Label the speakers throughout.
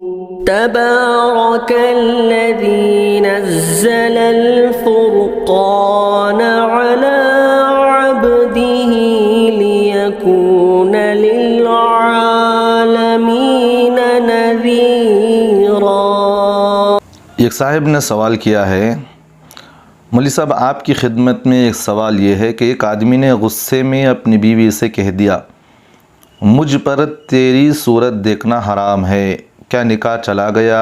Speaker 1: تبارك الذي نزل الفرقان على عبده ليكون للعالمين نذيرا۔
Speaker 2: ایک صاحب نے سوال کیا ہے، مولوی صاحب آپ کی خدمت میں ایک سوال یہ ہے کہ ایک آدمی نے غصے میں اپنی بیوی سے کہہ دیا مجھ پر تیری صورت دیکھنا حرام ہے، کیا نکاح چلا گیا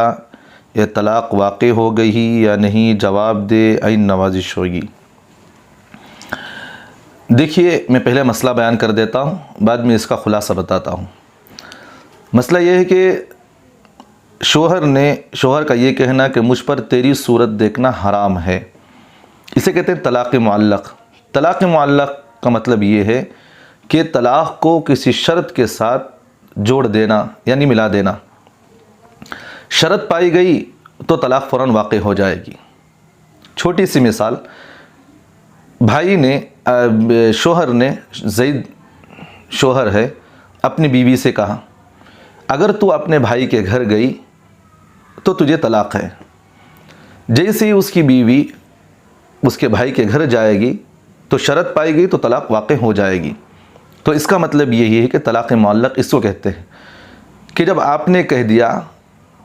Speaker 2: یا طلاق واقع ہو گئی یا نہیں؟ جواب دے، عین نوازش ہوگی۔ دیکھیے، میں پہلے مسئلہ بیان کر دیتا ہوں، بعد میں اس کا خلاصہ بتاتا ہوں۔ مسئلہ یہ ہے کہ شوہر کا یہ کہنا کہ مجھ پر تیری صورت دیکھنا حرام ہے، اسے کہتے ہیں طلاق معلق۔ طلاق معلق کا مطلب یہ ہے کہ طلاق کو کسی شرط کے ساتھ جوڑ دینا یعنی ملا دینا۔ شرط پائی گئی تو طلاق فوراً واقع ہو جائے گی۔ چھوٹی سی مثال، شوہر نے زید شوہر ہے، اپنی بیوی سے کہا اگر تو اپنے بھائی کے گھر گئی تو تجھے طلاق ہے۔ جیسے ہی اس کی بیوی اس کے بھائی کے گھر جائے گی تو شرط پائی گئی تو طلاق واقع ہو جائے گی۔ تو اس کا مطلب یہی ہے کہ طلاق معلق اس کو کہتے ہیں کہ جب آپ نے کہہ دیا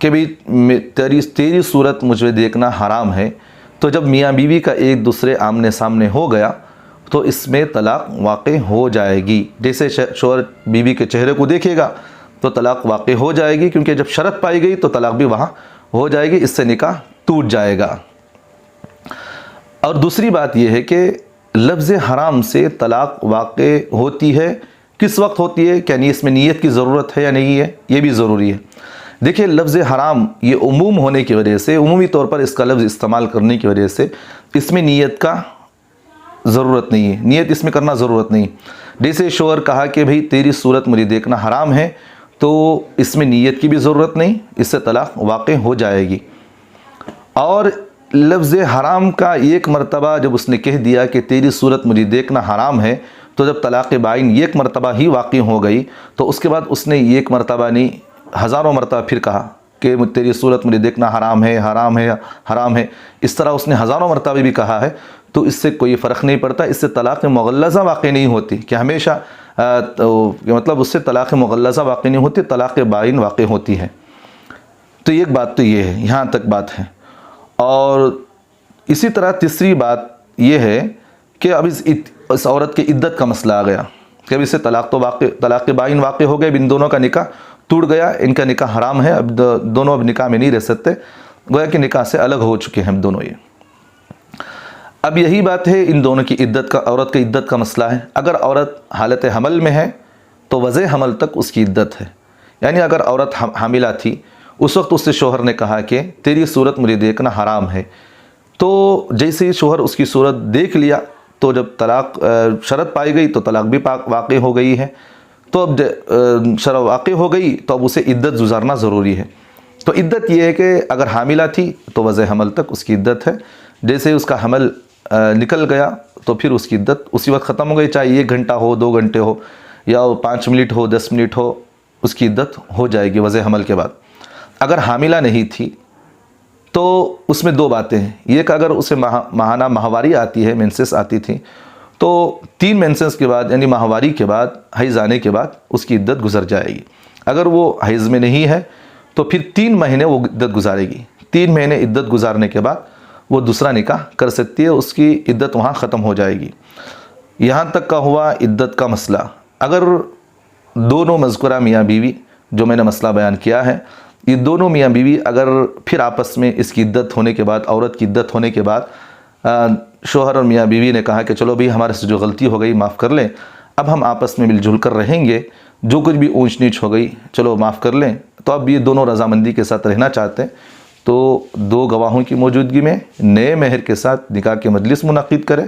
Speaker 2: کہ بھئی تیری صورت مجھے دیکھنا حرام ہے، تو جب میاں بیوی کا ایک دوسرے آمنے سامنے ہو گیا تو اس میں طلاق واقع ہو جائے گی۔ جیسے شوہر بیوی کے چہرے کو دیکھے گا تو طلاق واقع ہو جائے گی، کیونکہ جب شرط پائی گئی تو طلاق بھی وہاں ہو جائے گی، اس سے نکاح ٹوٹ جائے گا۔ اور دوسری بات یہ ہے کہ لفظ حرام سے طلاق واقع ہوتی ہے، کس وقت ہوتی ہے؟ کہ اس میں نیت کی ضرورت ہے یا نہیں ہے، یہ بھی ضروری ہے۔ دیکھیے، لفظ حرام یہ عموم ہونے کی وجہ سے، عمومی طور پر اس کا لفظ استعمال کرنے کی وجہ سے اس میں نیت کا ضرورت نہیں ہے، نیت اس میں کرنا ضرورت نہیں۔ جیسے شوہر کہا کہ بھئی تیری صورت مجھے دیکھنا حرام ہے، تو اس میں نیت کی بھی ضرورت نہیں، اس سے طلاق واقع ہو جائے گی۔ اور لفظ حرام کا ایک مرتبہ جب اس نے کہہ دیا کہ تیری صورت مجھے دیکھنا حرام ہے، تو جب طلاق بائن ایک مرتبہ ہی واقع ہو گئی تو اس کے بعد اس نے ایک مرتبہ نہیں ہزاروں مرتبہ پھر کہا کہ تیری صورت مجھے دیکھنا حرام ہے، حرام ہے، حرام ہے۔ اس طرح اس نے ہزاروں مرتبہ بھی کہا ہے، تو اس سے کوئی فرق نہیں پڑتا، اس سے طلاق مغلظہ واقع نہیں ہوتی کہ ہمیشہ مطلب اس سے طلاق مغلظہ واقع نہیں ہوتی، طلاق بائن واقع ہوتی ہے۔ تو ایک بات تو یہ ہے، یہاں تک بات ہے۔ اور اسی طرح تیسری بات یہ ہے کہ اب اس عورت کی عدت کا مسئلہ آ گیا کہ اب اس سے طلاق بائن واقع ہو گئے، ان دونوں کا نکاح ٹوٹ گیا، ان کا نکاح حرام ہے، اب دونوں اب نکاح میں نہیں رہ سکتے، گویا کہ نکاح سے الگ ہو چکے ہیں دونوں۔ یہ اب یہی بات ہے ان دونوں کی عدت کا، عورت کی عدت کا مسئلہ ہے۔ اگر عورت حالت حمل میں ہے تو وضع حمل تک اس کی عدت ہے، یعنی اگر عورت حاملہ تھی اس وقت اس سے شوہر نے کہا کہ تیری صورت مجھے دیکھنا حرام ہے، تو جیسے ہی شوہر اس کی صورت دیکھ لیا تو جب طلاق شرط پائی گئی تو طلاق بھی واقع ہو گئی ہے۔ تو اب شرط واقع ہو گئی تو اب اسے عدت گزارنا ضروری ہے۔ تو عدت یہ ہے کہ اگر حاملہ تھی تو وضع حمل تک اس کی عدت ہے، جیسے اس کا حمل نکل گیا تو پھر اس کی عدت اسی وقت ختم ہو گئی، چاہے 1 گھنٹہ ہو، 2 گھنٹے ہو، یا 5 منٹ ہو، 10 منٹ ہو، اس کی عدت ہو جائے گی وضع حمل کے بعد۔ اگر حاملہ نہیں تھی تو اس میں 2 باتیں ہیں، یہ کہ اگر اسے ماہانہ ماہواری آتی ہے، مینسس آتی تھی، تو 3 مینسس کے بعد یعنی ماہواری کے بعد، حیض آنے کے بعد اس کی عدت گزر جائے گی۔ اگر وہ حیض میں نہیں ہے تو پھر 3 مہینے وہ عدت گزارے گی، 3 مہینے عدت گزارنے کے بعد وہ دوسرا نکاح کر سکتی ہے، اس کی عدت وہاں ختم ہو جائے گی۔ یہاں تک کا ہوا عدت کا مسئلہ۔ اگر دونوں مذکورہ میاں بیوی جو میں نے مسئلہ بیان کیا ہے، یہ دونوں میاں بیوی اگر پھر آپس میں اس کی عدت ہونے کے بعد، عورت کی عدت ہونے کے بعد شوہر اور میاں بیوی نے کہا کہ چلو بھی ہمارے سے جو غلطی ہو گئی معاف کر لیں، اب ہم آپس میں مل جل کر رہیں گے، جو کچھ بھی اونچ نیچ ہو گئی چلو معاف کر لیں، تو اب یہ دونوں رضامندی کے ساتھ رہنا چاہتے ہیں تو 2 گواہوں کی موجودگی میں نئے مہر کے ساتھ نکاح کے مجلس منعقد کریں،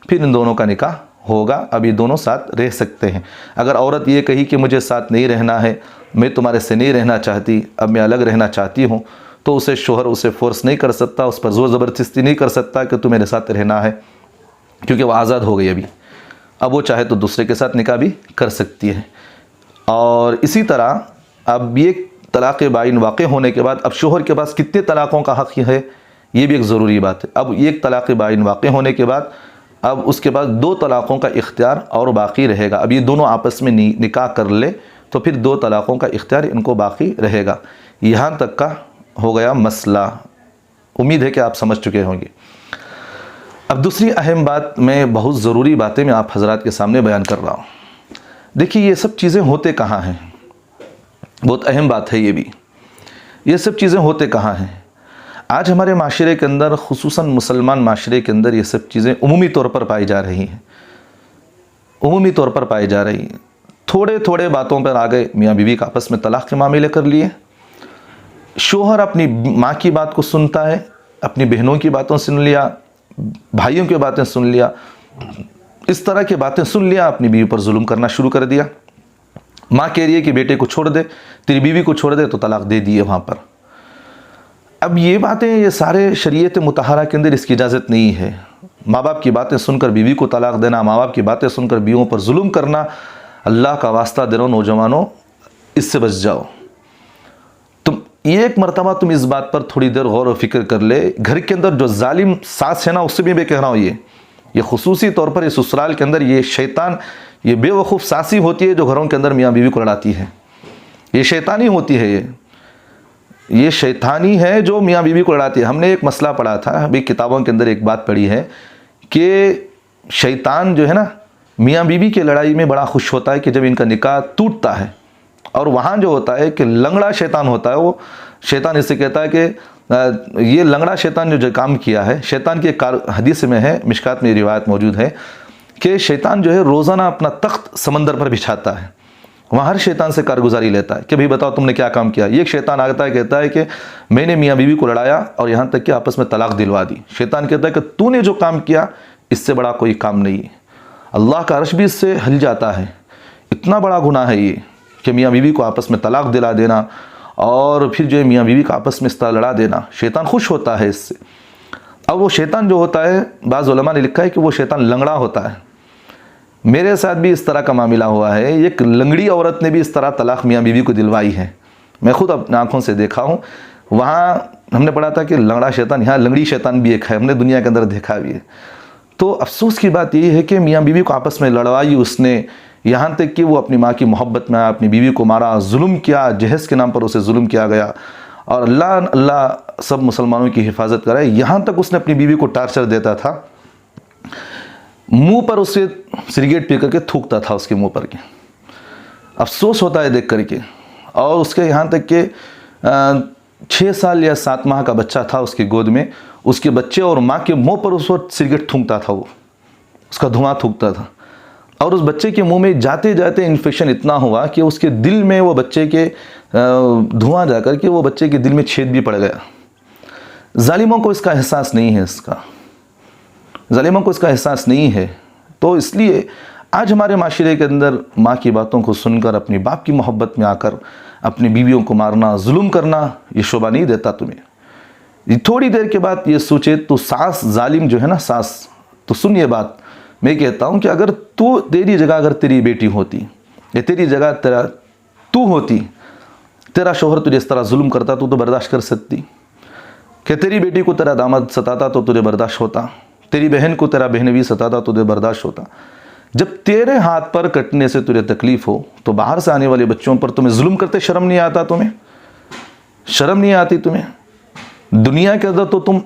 Speaker 2: پھر ان دونوں کا نکاح ہوگا، اب یہ دونوں ساتھ رہ سکتے ہیں۔ اگر عورت یہ کہی کہ مجھے ساتھ نہیں رہنا ہے، میں تمہارے سے نہیں رہنا چاہتی، اب میں الگ رہنا چاہتی ہوں، تو اسے شوہر اسے فورس نہیں کر سکتا، اس پر زور زبردستی نہیں کر سکتا کہ تم میرے ساتھ رہنا ہے، کیونکہ وہ آزاد ہو گئی ابھی، اب وہ چاہے تو دوسرے کے ساتھ نکاح بھی کر سکتی ہے۔ اور اسی طرح اب یہ طلاق بائن واقع ہونے کے بعد اب شوہر کے پاس کتنے طلاقوں کا حق ہے، یہ بھی ایک ضروری بات ہے۔ اب ایک طلاق بائن واقع ہونے کے بعد اب اس کے بعد 2 طلاقوں کا اختیار اور باقی رہے گا۔ اب یہ دونوں آپس میں نکاح کر لے تو پھر 2 طلاقوں کا اختیار ان کو باقی رہے گا۔ یہاں تک کا ہو گیا مسئلہ، امید ہے کہ آپ سمجھ چکے ہوں گے۔ اب دوسری اہم بات، میں بہت ضروری باتیں میں آپ حضرات کے سامنے بیان کر رہا ہوں۔ دیکھیے یہ سب چیزیں ہوتے کہاں ہیں، بہت اہم بات ہے یہ بھی، یہ سب چیزیں ہوتے کہاں ہیں؟ آج ہمارے معاشرے کے اندر، خصوصاً مسلمان معاشرے کے اندر، یہ سب چیزیں عمومی طور پر پائی جا رہی ہیں، عمومی طور پر پائی جا رہی ہیں۔ تھوڑے تھوڑے باتوں پر آگے میاں بیوی کا آپس میں طلاق کے معاملے کر لیے، شوہر اپنی ماں کی بات کو سنتا ہے، اپنی بہنوں کی باتوں سن لیا، بھائیوں کی باتیں سن لیا، اس طرح کی باتیں سن لیا، اپنی بیوی پر ظلم کرنا شروع کر دیا۔ ماں کہہ رہی ہے کہ بیٹے کو چھوڑ دے، تیری بیوی کو چھوڑ دے، تو طلاق دے دیے وہاں پر۔ اب یہ باتیں، یہ سارے شریعت مطہرہ کے اندر اس کی اجازت نہیں ہے۔ ماں باپ کی باتیں سن کر بیوی کو طلاق دینا، ماں باپ کی باتیں سن کر بیویوں پر ظلم کرنا، اللہ کا واسطہ دے رہا ہوں نوجوانوں، اس سے بچ جاؤ۔ تم ایک مرتبہ تم اس بات پر تھوڑی دیر غور و فکر کر لے، گھر کے اندر جو ظالم ساس ہے نا، اس سے بھی میں کہہ رہا ہوں، یہ خصوصی طور پر اس سسرال کے اندر یہ شیطان، یہ بے وقوف ساسی ہوتی ہے جو گھروں کے اندر میاں بیوی کو لڑاتی ہے۔ یہ شیطانی ہوتی ہے، یہ شیطانی ہے جو میاں بیوی کو لڑاتی ہے۔ ہم نے ایک مسئلہ پڑھا تھا، ابھی کتابوں کے اندر ایک بات پڑھی ہے کہ شیطان جو ہے نا، میاں بیوی کی لڑائی میں بڑا خوش ہوتا ہے کہ جب ان کا نکاح ٹوٹتا ہے، اور وہاں جو ہوتا ہے کہ لنگڑا شیطان ہوتا ہے، وہ شیطان اس سے کہتا ہے کہ یہ لنگڑا شیطان جو کام کیا ہے، شیطان کی ایک حدیث میں ہے، مشکات میں روایت موجود ہے کہ شیطان جو ہے روزانہ اپنا تخت سمندر پر بچھاتا ہے، وہاں ہر شیطان سے کارگزاری لیتا ہے کہ بھئی بتاؤ تم نے کیا کام کیا۔ یہ ایک شیطان آتا ہے، کہتا ہے کہ میں نے میاں بیوی کو لڑایا اور یہاں تک کہ آپس میں طلاق دلوا دی۔ شیطان کہتا ہے کہ تو نے جو کام کیا اس سے بڑا کوئی کام نہیں ہے، اللہ کا عرش بھی اس سے ہل جاتا ہے، اتنا بڑا گناہ ہے یہ کہ میاں بیوی کو آپس میں طلاق دلا دینا اور پھر جو ہے میاں بیوی کا آپس میں اس طرح لڑا دینا۔ شیطان خوش ہوتا ہے اس سے۔ اب وہ شیطان جو ہوتا ہے، بعض علماء نے لکھا ہے کہ وہ شیطان لنگڑا ہوتا ہے۔ میرے ساتھ بھی اس طرح کا معاملہ ہوا ہے، ایک لنگڑی عورت نے بھی اس طرح طلاق میاں بیوی کو دلوائی ہے، میں خود اپنے آنکھوں سے دیکھا ہوں۔ وہاں ہم نے پڑھا تھا کہ لنگڑا شیطان، یہاں لنگڑی شیطان بھی ایک ہے، ہم نے دنیا کے اندر دیکھا بھی ہے۔ تو افسوس کی بات یہ ہے کہ میاں بیوی کو آپس میں لڑوائی اس نے، یہاں تک کہ وہ اپنی ماں کی محبت میں اپنی بیوی کو مارا، ظلم کیا، جہیز کے نام پر اسے ظلم کیا گیا، اور اللہ سب مسلمانوں کی حفاظت کرائے۔ یہاں تک اس نے اپنی بیوی کو ٹارچر دیتا تھا، منہ پر اسے سگریٹ پی کر کے تھوکتا تھا اس کے منہ پر کے۔ افسوس ہوتا ہے دیکھ کر کے، اور اس کے یہاں تک کہ 6 سال یا 7 ماہ کا بچہ تھا اس کی گود میں، اس کے بچے اور ماں کے منہ پر اس وقت سگریٹ تھونکتا تھا، وہ اس کا دھواں تھونکتا تھا، اور اس بچے کے منہ میں جاتے جاتے انفیکشن اتنا ہوا کہ اس کے دل میں وہ بچے کے دھواں جا کر کے وہ بچے کے دل میں چھید بھی پڑ گیا۔ ظالموں کو اس کا احساس نہیں ہے، ظالموں کو اس کا احساس نہیں ہے۔ تو اس لیے آج ہمارے معاشرے کے اندر ماں کی باتوں کو سن کر اپنی باپ کی محبت میں آ کر اپنی بیویوں کو مارنا، ظلم کرنا، یہ شعبہ نہیں دیتا تمہیں۔ تھوڑی دیر کے بعد یہ سوچے تو ساس ظالم جو ہے نا، ساس، تو سن یہ بات، میں کہتا ہوں کہ اگر تیری جگہ اگر تیری بیٹی ہوتی، یا تیری جگہ تو ہوتی، تیرا شوہر تجھے اس طرح ظلم کرتا تو برداشت کر سکتی؟ کہ تیری بیٹی کو تیرا داماد ستاتا تو تجھے برداشت ہوتا؟ تیری بہن کو تیرا بہنوی ستاتا تو تجھے برداشت ہوتا؟ جب تیرے ہاتھ پر کٹنے سے تجھے تکلیف ہو تو باہر سے آنے والے بچوں پر تمہیں ظلم کرتے شرم نہیں آتا؟ تمہیں شرم نہیں آتی؟ تمہیں دنیا کے اندر تو تم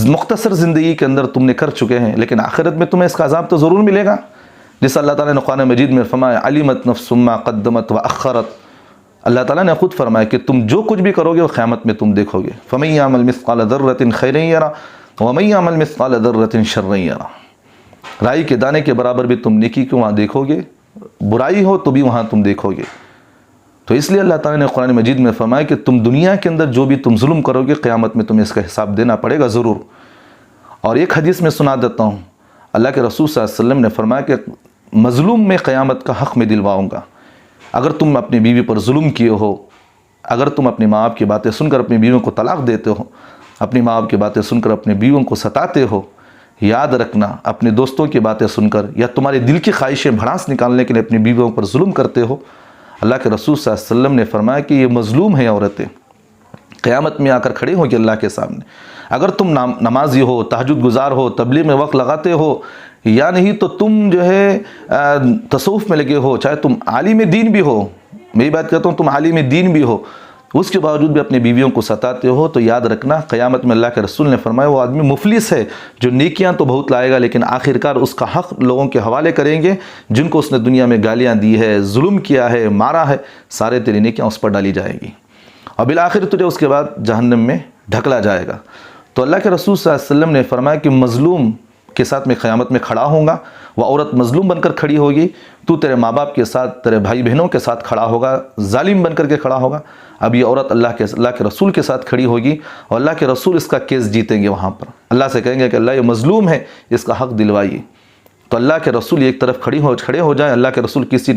Speaker 2: مختصر زندگی کے اندر تم نے کر چکے ہیں، لیکن آخرت میں تمہیں اس کا عذاب تو ضرور ملے گا، جس اللہ تعالیٰ نے قرآن مجید میں فرمایا علمت نفس ما قدمت وأخرت۔ اللہ تعالیٰ نے خود فرمایا کہ تم جو کچھ بھی کرو گے وہ قیامت میں تم دیکھو گے۔ فمن یعمل مثقال ذرة خیرا یرہ ومن یعمل مثقال ذرة شرا یرہ۔ رائی کے دانے کے برابر بھی تم نیکی کو وہاں دیکھو گے، برائی ہو تو بھی وہاں تم دیکھو گے۔ تو اس لیے اللہ تعالیٰ نے قرآن مجید میں فرمایا کہ تم دنیا کے اندر جو بھی تم ظلم کرو گے، قیامت میں تمہیں اس کا حساب دینا پڑے گا ضرور۔ اور ایک حدیث میں سنا دیتا ہوں، اللہ کے رسول صلی اللہ علیہ وسلم نے فرمایا کہ مظلوم میں قیامت کا حق میں دلواؤں گا۔ اگر تم اپنی بیوی پر ظلم کیے ہو، اگر تم اپنی ماں باپ کی باتیں سن کر اپنی بیویوں کو طلاق دیتے ہو، اپنی ماں باپ کی باتیں سن کر اپنی بیویوں کو ستاتے ہو، یاد رکھنا اپنے دوستوں کی باتیں سن کر یا تمہارے دل کی خواہشیں بھڑاس نکالنے کے لیے اپنی بیویوں پر ظلم کرتے ہو، اللہ کے رسول صلی اللہ علیہ وسلم نے فرمایا کہ یہ مظلوم ہیں عورتیں، قیامت میں آ کر کھڑے ہوں گے اللہ کے سامنے۔ اگر تم نمازی ہو، تہجد گزار ہو، تبلیغ میں وقت لگاتے ہو، یا نہیں تو تم جو ہے تصوف میں لگے ہو، چاہے تم عالم دین بھی ہو، میں بات کرتا ہوں تم عالم دین بھی ہو، اس کے باوجود بھی اپنی بیویوں کو ستاتے ہو، تو یاد رکھنا قیامت میں اللہ کے رسول نے فرمایا وہ آدمی مفلس ہے، جو نیکیاں تو بہت لائے گا لیکن آخرکار اس کا حق لوگوں کے حوالے کریں گے، جن کو اس نے دنیا میں گالیاں دی ہے، ظلم کیا ہے، مارا ہے، سارے تیری نیکیاں اس پر ڈالی جائیں گی اور بالآخر تجھے اس کے بعد جہنم میں ڈھکلا جائے گا۔ تو اللہ کے رسول صلی اللہ علیہ وسلم نے فرمایا کہ مظلوم کے ساتھ میں قیامت میں کھڑا ہوں گا، وہ عورت مظلوم بن کر کھڑی ہوگی، تو تیرے ماں باپ کے ساتھ، تیرے بھائی بہنوں کے ساتھ کھڑا ہوگا، ظالم بن کر کے کھڑا ہوگا۔ اب یہ عورت اللہ کے رسول کے ساتھ کھڑی ہوگی اور اللہ کے رسول اس کا کیس جیتیں گے، وہاں پر اللہ سے کہیں گے کہ اللہ یہ مظلوم ہے، اس کا حق دلوائیے۔ تو اللہ کے رسول ایک طرف کھڑے ہو جائیں، اللہ کے رسول کسی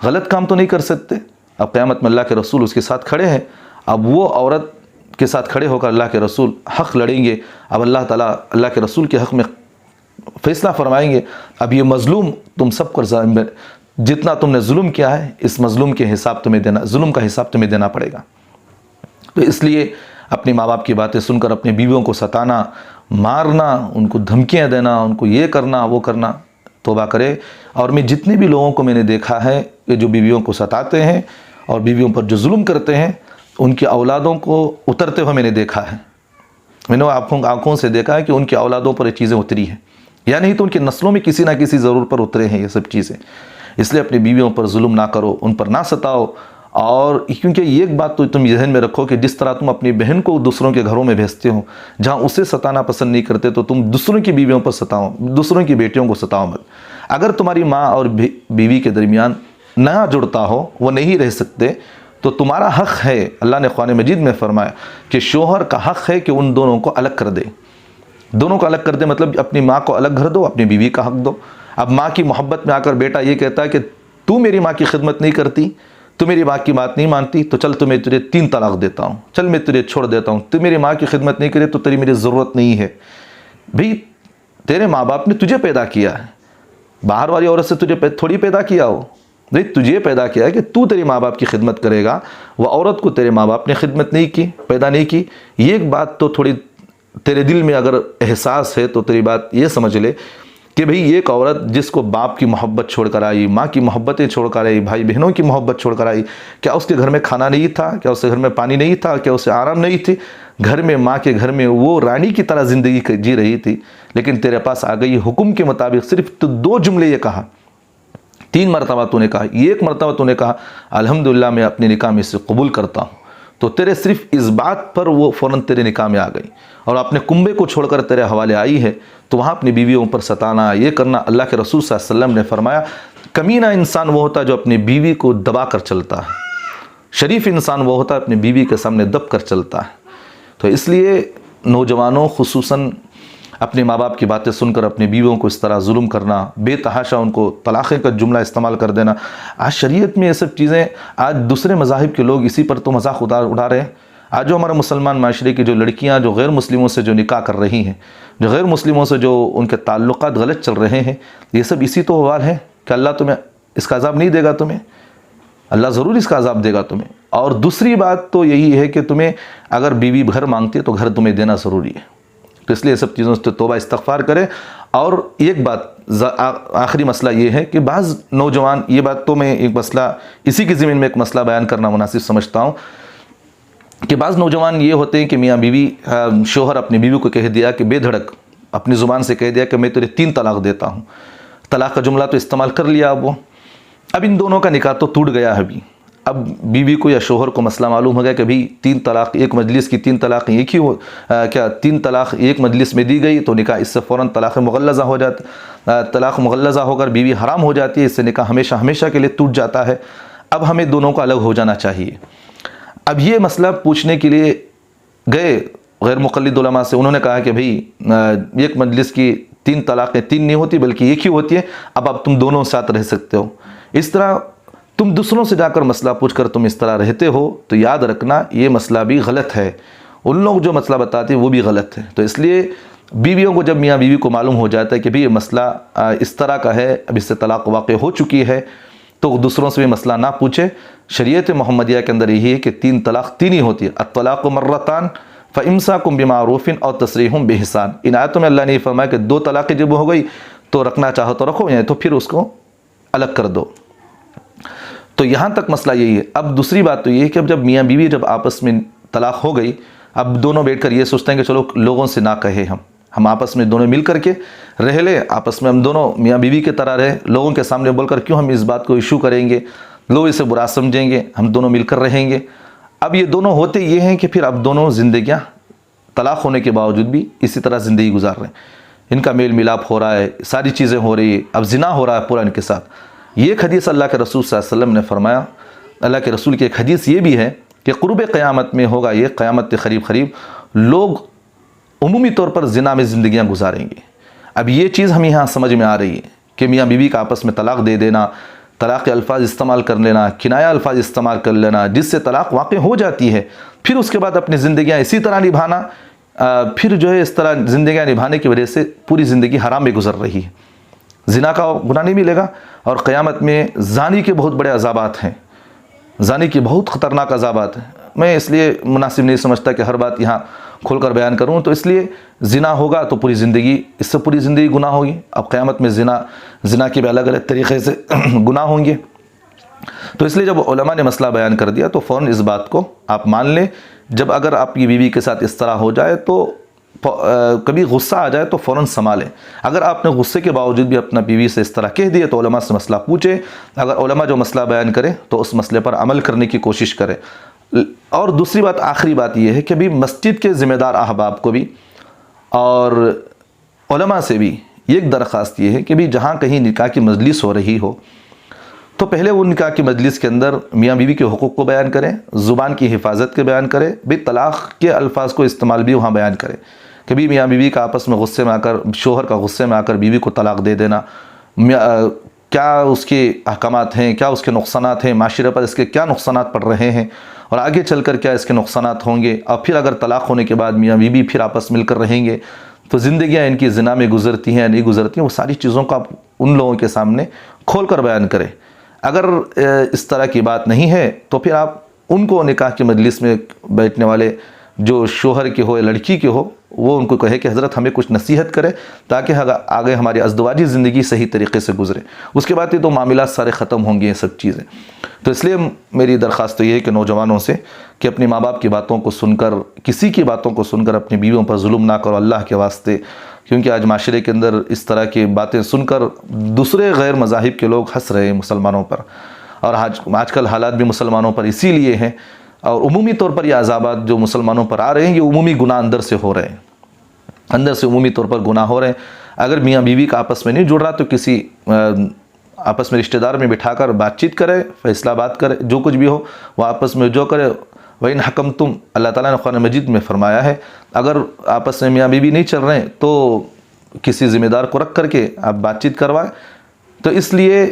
Speaker 2: غلط کام تو نہیں کر سکتے، اب قیامت میں اللہ کے رسول اس کے ساتھ کھڑے ہیں، اب وہ عورت کے ساتھ کھڑے ہو کر اللہ کے رسول حق لڑیں گے، اب اللہ تعالیٰ اللہ کے رسول کے حق میں فیصلہ فرمائیں گے، اب یہ مظلوم تم سب کو جتنا تم نے ظلم کیا ہے اس مظلوم کے حساب تمہیں دینا، ظلم کا حساب تمہیں دینا پڑے گا۔ تو اس لیے اپنے ماں باپ کی باتیں سن کر اپنی بیویوں کو ستانا، مارنا، ان کو دھمکیاں دینا، ان کو یہ کرنا وہ کرنا، توبہ کرے۔ اور میں جتنے بھی لوگوں کو میں نے دیکھا ہے کہ جو بیویوں کو ستاتے ہیں اور بیویوں پر جو ظلم کرتے ہیں، ان کی اولادوں کو اترتے ہوئے میں نے دیکھا ہے، میں نے آنکھوں سے دیکھا ہے کہ ان کی اولادوں پر یہ چیزیں اتری ہیں، یا نہیں تو ان کی نسلوں میں کسی نہ کسی ضرور پر اترے ہیں یہ سب چیزیں۔ اس لیے اپنی بیویوں پر ظلم نہ کرو، ان پر نہ ستاؤ، اور کیونکہ یہ ایک بات تو تم ذہن میں رکھو کہ جس طرح تم اپنی بہن کو دوسروں کے گھروں میں بھیجتے ہو، جہاں اسے ستانا پسند نہیں کرتے تو تم دوسروں کی بیویوں پر ستاؤ، دوسروں کی بیٹیوں کو ستاؤ مت۔ اگر تمہاری ماں اور بیوی کے درمیان نہ جڑتا ہو، وہ نہیں رہ سکتے، تو تمہارا حق ہے، اللہ نے قرآن مجید میں فرمایا کہ شوہر کا حق ہے کہ ان دونوں کو الگ کر دے، دونوں کو الگ کر دے، مطلب اپنی ماں کو الگ گھر دو، اپنی بیوی کا حق دو۔ اب ماں کی محبت میں آ کر بیٹا یہ کہتا ہے کہ تو میری ماں کی خدمت نہیں کرتی، تو میری ماں کی بات نہیں مانتی، تو چل میں تجھے 3 طلاق دیتا ہوں، چل میں تجھے چھوڑ دیتا ہوں، تو میری ماں کی خدمت نہیں کرے تو تیری میری ضرورت نہیں ہے۔ بھئی تیرے ماں باپ نے تجھے پیدا کیا ہے، باہر والی عورت سے تجھے تھوڑی پیدا کیا ہو، نہیں تجھے پیدا کیا ہے کہ تو تیری ماں باپ کی خدمت کرے گا، وہ عورت کو تیرے ماں باپ نے خدمت نہیں کی، پیدا نہیں کی۔ یہ ایک بات تو تھوڑی تیرے دل میں اگر احساس ہے تو تیری بات یہ سمجھ لے کہ بھئی ایک عورت جس کو باپ کی محبت چھوڑ کر آئی، ماں کی محبتیں چھوڑ کر آئی، بھائی بہنوں کی محبت چھوڑ کر آئی، کیا اس کے گھر میں کھانا نہیں تھا؟ کیا اس کے گھر میں پانی نہیں تھا؟ کیا اسے آرام نہیں تھی؟ گھر میں ماں کے گھر میں وہ رانی کی طرح زندگی جی رہی تھی، لیکن تیرے پاس آ گئی حکم کے مطابق، صرف تو 2 جملے یہ کہا، 3 مرتبہ تو نے کہا، 1 مرتبہ تو نے کہا الحمدللہ میں اپنے نکاح میں اسے قبول کرتا ہوں، تو تیرے صرف اس بات پر وہ فوراً تیرے نکاح میں آ گئی اور اپنے کنبے کو چھوڑ کر تیرے حوالے آئی ہے، تو وہاں اپنی بیویوں پر ستانا، یہ کرنا، اللہ کے رسول صلی اللہ علیہ وسلم نے فرمایا کمینہ انسان وہ ہوتا ہے جو اپنی بیوی کو دبا کر چلتا ہے، شریف انسان وہ ہوتا ہے اپنی بیوی کے سامنے دب کر چلتا ہے۔ تو اس لیے نوجوانوں خصوصاً اپنے ماں باپ کی باتیں سن کر اپنی بیویوں کو اس طرح ظلم کرنا، بے تحاشا ان کو طلاق کا جملہ استعمال کر دینا، آج شریعت میں یہ سب چیزیں، آج دوسرے مذاہب کے لوگ اسی پر تو مذاق اڑا رہے ہیں۔ آج جو ہمارے مسلمان معاشرے کی جو لڑکیاں جو غیر مسلموں سے جو نکاح کر رہی ہیں، جو غیر مسلموں سے جو ان کے تعلقات غلط چل رہے ہیں، یہ سب اسی تو حوال ہے کہ اللہ تمہیں اس کا عذاب نہیں دے گا، تمہیں اللہ ضرور اس کا عذاب دے گا تمہیں۔ اور دوسری بات تو یہی ہے کہ تمہیں اگر بیوی گھر مانگتی ہے تو گھر تمہیں دینا ضروری ہے، تو اس لیے سب چیزوں سے توبہ استغفار کرے۔ اور ایک بات آخری مسئلہ یہ ہے کہ بعض نوجوان، یہ بات تو میں ایک مسئلہ اسی کی زمین میں ایک مسئلہ بیان کرنا مناسب سمجھتا ہوں کہ بعض نوجوان یہ ہوتے ہیں کہ میاں بیوی، شوہر اپنی بیوی کو کہہ دیا کہ بے دھڑک اپنی زبان سے کہہ دیا کہ میں تجھے 3 طلاق دیتا ہوں، طلاق کا جملہ تو استعمال کر لیا، اب ان دونوں کا نکاح تو ٹوٹ گیا ہے۔ اب بیوی کو یا شوہر کو مسئلہ معلوم ہو گیا کہ بھئی 3 طلاق ایک مجلس کی 3 طلاق ایک ہی کیا 3 طلاق ایک مجلس میں دی گئی تو نکاح اس سے فوراً طلاق مغلظہ ہو جاتا، طلاق مغلظہ ہو کر بیوی حرام ہو جاتی ہے، اس سے نکاح ہمیشہ ہمیشہ کے لیے ٹوٹ جاتا ہے۔ اب ہمیں دونوں کو الگ ہو جانا چاہیے۔ اب یہ مسئلہ پوچھنے کے لیے گئے غیر مقلد علماء سے، انہوں نے کہا کہ بھئی ایک مجلس کی 3 طلاقیں 3 نہیں ہوتی بلکہ ایک ہی ہوتی ہے، اب تم دونوں ساتھ رہ سکتے ہو۔ اس طرح تم دوسروں سے جا کر مسئلہ پوچھ کر تم اس طرح رہتے ہو تو یاد رکھنا یہ مسئلہ بھی غلط ہے، ان لوگ جو مسئلہ بتاتے ہیں وہ بھی غلط ہے۔ تو اس لیے بیویوں کو جب میاں بیوی کو معلوم ہو جاتا ہے کہ بھئی یہ مسئلہ اس طرح کا ہے، اب اس سے طلاق واقع ہو چکی ہے، تو دوسروں سے بھی مسئلہ نہ پوچھے۔ شریعت محمدیہ کے اندر یہی ہے کہ 3 طلاق 3 ہی ہوتی ہے، الطلاق مرتان فامساک بمعروف اور تسریح باحسان۔ ان آیتوں میں اللہ نے فرمایا کہ 2 طلاقیں جب ہو گئی تو رکھنا چاہو تو رکھو، یعنی تو پھر اس کو الگ کر دو۔ تو یہاں تک مسئلہ یہی ہے۔ اب دوسری بات تو یہ ہے کہ اب جب میاں بیوی جب آپس میں طلاق ہو گئی، اب دونوں بیٹھ کر یہ سوچتے ہیں کہ چلو لوگوں سے نہ کہے، ہم آپس میں دونوں مل کر کے رہ لیں، آپس میں ہم دونوں میاں بیوی کی طرح رہے، لوگوں کے سامنے بول کر کیوں ہم اس بات کو ایشو کریں گے، لوگ اسے برا سمجھیں گے، ہم دونوں مل کر رہیں گے۔ اب یہ دونوں ہوتے یہ ہیں کہ پھر اب دونوں زندگیاں طلاق ہونے کے باوجود بھی اسی طرح زندگی گزار رہے ہیں، ان کا میل ملاپ ہو رہا ہے، ساری چیزیں ہو رہی ہے، اب زنا ہو رہا ہے پورا ان کے ساتھ۔ یہ ایک حدیث اللہ کے رسول صلی اللہ علیہ وسلم نے فرمایا، اللہ کے رسول کی ایک حدیث یہ بھی ہے کہ قرب قیامت میں ہوگا یہ، قیامت کے قریب لوگ عمومی طور پر زنا میں زندگیاں گزاریں گے۔ اب یہ چیز ہم یہاں سمجھ میں آ رہی ہے کہ میاں بیوی کا آپس میں طلاق دے دینا، طلاق کے الفاظ استعمال کر لینا، کنایہ الفاظ استعمال کر لینا، جس سے طلاق واقع ہو جاتی ہے، پھر اس کے بعد اپنی زندگیاں اسی طرح نبھانا، پھر جو ہے اس طرح زندگیاں نبھانے کی وجہ سے پوری زندگی حرام میں گزر رہی ہے، زنا کا گناہ نہیں ملے گا۔ اور قیامت میں زانی کے بہت بڑے عذابات ہیں، زانی کی بہت خطرناک عذابات ہیں۔ میں اس لیے مناسب نہیں سمجھتا کہ ہر بات یہاں کھول کر بیان کروں، تو اس لیے زنا ہوگا تو پوری زندگی، اس سے پوری زندگی گناہ ہوگی۔ اب قیامت میں زنا کے بھی الگ الگ طریقے سے گناہ ہوں گے۔ تو اس لیے جب علماء نے مسئلہ بیان کر دیا تو فوراً اس بات کو آپ مان لیں۔ جب اگر آپ کی بیوی کے ساتھ اس طرح ہو جائے تو کبھی غصہ آ جائے تو فوراً سنبھالیں۔ اگر آپ نے غصے کے باوجود بھی اپنا بیوی سے اس طرح کہہ دیا تو علماء سے مسئلہ پوچھیں، اگر علماء جو مسئلہ بیان کریں تو اس مسئلے پر عمل کرنے کی کوشش کریں۔ اور دوسری بات، آخری بات یہ ہے کہ بھی مسجد کے ذمہ دار احباب کو بھی اور علماء سے بھی ایک درخواست یہ ہے کہ بھی جہاں کہیں نکاح کی مجلس ہو رہی ہو تو پہلے وہ نکاح کی مجلس کے اندر میاں بیوی کے حقوق کو بیان کریں، زبان کی حفاظت کے بیان کریں، بھی طلاق کے الفاظ کو استعمال بھی وہاں بیان کریں کہ بھی میاں بیوی کا آپس میں غصے میں آ کر، شوہر کا غصے میں آ کر بیوی کو طلاق دے دینا، کیا اس کے احکامات ہیں، کیا اس کے نقصانات ہیں، معاشرے پر اس کے کیا نقصانات پڑ رہے ہیں اور آگے چل کر کیا اس کے نقصانات ہوں گے، اور پھر اگر طلاق ہونے کے بعد میاں بیوی پھر آپس مل کر رہیں گے تو زندگیاں ان کی زنا میں گزرتی ہیں یا نہیں گزرتی ہیں، وہ ساری چیزوں کو آپ ان لوگوں کے سامنے کھول کر بیان کریں۔ اگر اس طرح کی بات نہیں ہے تو پھر آپ ان کو نکاح کی مجلس میں بیٹھنے والے جو شوہر کے ہو یا لڑکی کے ہو، وہ ان کو کہے کہ حضرت ہمیں کچھ نصیحت کرے تاکہ آگے ہماری ازدواجی زندگی صحیح طریقے سے گزرے۔ اس کے بعد یہ تو معاملات سارے ختم ہوں گے یہ سب چیزیں۔ تو اس لیے میری درخواست تو یہ ہے کہ نوجوانوں سے کہ اپنے ماں باپ کی باتوں کو سن کر، کسی کی باتوں کو سن کر اپنی بیویوں پر ظلم نہ کرو اللہ کے واسطے، کیونکہ آج معاشرے کے اندر اس طرح کی باتیں سن کر دوسرے غیر مذاہب کے لوگ ہنس رہے ہیں مسلمانوں پر، اور آج کل حالات بھی مسلمانوں پر اسی لیے ہیں، اور عمومی طور پر یہ عذابات جو مسلمانوں پر آ رہے ہیں یہ عمومی گناہ اندر سے ہو رہے ہیں، اندر سے عمومی طور پر گناہ ہو رہے ہیں۔ اگر میاں بیوی کا آپس میں نہیں جڑ رہا تو کسی آپس میں رشتہ دار میں بٹھا کر بات چیت کرے، فیصلہ بات کرے، جو کچھ بھی ہو وہ آپس میں جو کرے۔ وَإِنْ حَكَمْتُمْ، اللہ تعالیٰ نے قرآن مجید میں فرمایا ہے اگر آپس میں میاں بیوی نہیں چل رہے ہیں تو کسی ذمہ دار کو رکھ کر کے آپ بات چیت کروائیں۔ تو اس لیے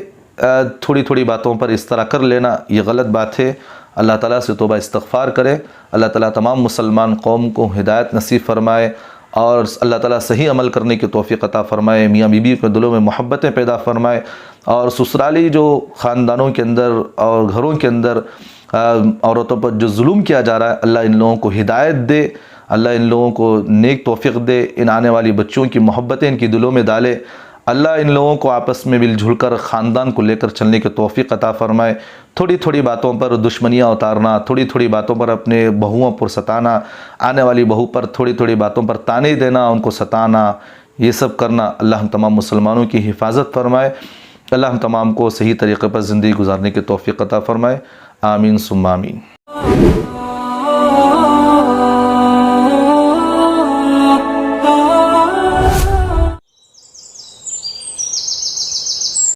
Speaker 2: تھوڑی تھوڑی باتوں پر اس طرح کر لینا یہ غلط بات ہے۔ اللہ تعالیٰ سے توبہ استغفار کرے، اللہ تعالیٰ تمام مسلمان قوم کو ہدایت نصیب فرمائے اور اللہ تعالیٰ صحیح عمل کرنے کی توفیق عطا فرمائے، میاں بیوی کے دلوں میں محبتیں پیدا فرمائے، اور سسرالی جو خاندانوں کے اندر اور گھروں کے اندر عورتوں پر جو ظلم کیا جا رہا ہے، اللہ ان لوگوں کو ہدایت دے، اللہ ان لوگوں کو نیک توفیق دے، ان آنے والی بچوں کی محبتیں ان کی دلوں میں ڈالے، اللہ ان لوگوں کو آپس میں مل جل کر خاندان کو لے کر چلنے کی توفیق عطا فرمائے۔ تھوڑی تھوڑی باتوں پر دشمنیاں اتارنا، تھوڑی تھوڑی باتوں پر اپنے بہوؤں پر ستانا، آنے والی بہو پر تھوڑی تھوڑی باتوں پر تانے دینا، ان کو ستانا، یہ سب کرنا، اللہ ہم تمام مسلمانوں کی حفاظت فرمائے، اللہ ہم تمام کو صحیح طریقے پر زندگی گزارنے کی توفیق عطا فرمائے، آمین ثم آمین۔